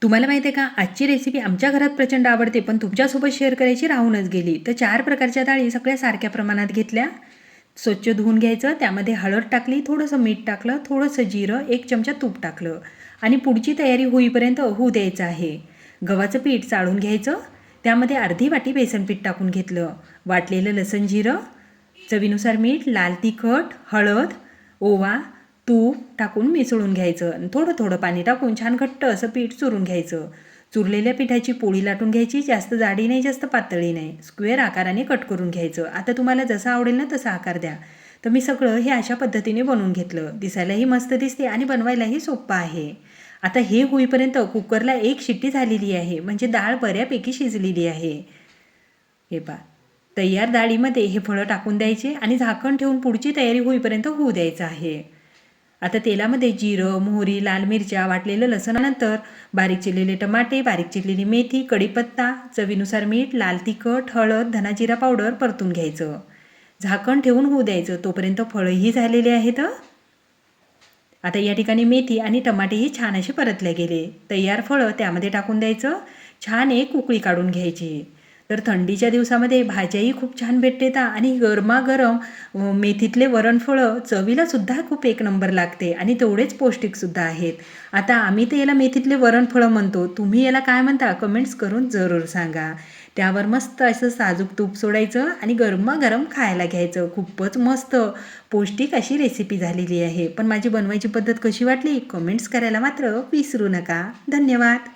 तुम्हाला माहिती आहे का, आजची रेसिपी आमच्या घरात प्रचंड आवडते, पण तुमच्यासोबत शेअर करायची राहूनच गेली. तर 4 प्रकारच्या डाळी सगळ्या सारख्या प्रमाणात घेतल्या. स्वच्छ धुवून घ्यायचं, त्यामध्ये हळद टाकली, थोडंसं मीठ टाकलं, थोडंसं जिरं, 1 चमचा तूप टाकलं आणि पुढची तयारी होईपर्यंत होऊ द्यायचं आहे. गव्हाचं पीठ चाळून घ्यायचं, त्यामध्ये अर्धी वाटी बेसन पीठ टाकून घेतलं, वाटलेलं लसण जिरं, चवीनुसार मीठ, लाल तिखट, हळद, ओवा, तूप टाकून मिसळून घ्यायचं आणि थोडं थोडं पाणी टाकून छान घट्ट असं पीठ चुरून घ्यायचं. चुरलेल्या पिठाची पोळी लाटून घ्यायची, जास्त जाडी नाही जास्त पातळी नाही, स्क्वेअर आकाराने कट करून घ्यायचं. आता तुम्हाला जसं आवडेल ना तसा आकार द्या. तर मी सगळं हे अशा पद्धतीने बनवून घेतलं. दिसायलाही मस्त दिसते आणि बनवायलाही सोपं आहे. आता हे होईपर्यंत कुकरला 1 शिट्टी झालेली आहे, म्हणजे डाळ बऱ्यापैकी शिजलेली आहे. हे पहा, तयार डाळीमध्ये हे फळं टाकून द्यायचे आणि झाकण ठेवून पुढची तयारी होईपर्यंत होऊ द्यायचं आहे. आता तेलामध्ये जिरं, मोहरी, लाल मिरच्या, वाटलेलं लसणानंतर बारीक चिरलेले टमाटे, बारीक चिरलेली मेथी, कढीपत्ता, चवीनुसार मीठ, लाल तिखट, हळद, धना जिरा पावडर परतून घ्यायचं. झाकण ठेवून होऊ द्यायचं. तोपर्यंत फळंही झालेले आहेत. आता या ठिकाणी मेथी आणि टमाटेही छान असे परतले गेले. तयार फळं त्यामध्ये टाकून द्यायचं. छान एक उकळी काढून घ्यायची. तर थंडीच्या दिवसामध्ये भाज्याही खूप छान भेटते आणि गरमागरम मेथीतले वरणफळं चवीला सुद्धा खूप एक नंबर लागते आणि तेवढेच पौष्टिकसुद्धा आहेत. आता आम्ही तर याला मेथीतले वरणफळं म्हणतो. तुम्ही याला काय म्हणता कमेंट्स करून जरूर सांगा. त्यावर मस्त असं साजूक तूप सोडायचं आणि गरमागरम खायला घ्यायचं. खूपच मस्त पौष्टिक अशी रेसिपी झालेली आहे. पण माझी बनवायची पद्धत कशी वाटली कमेंट्स करायला मात्र विसरू नका. धन्यवाद.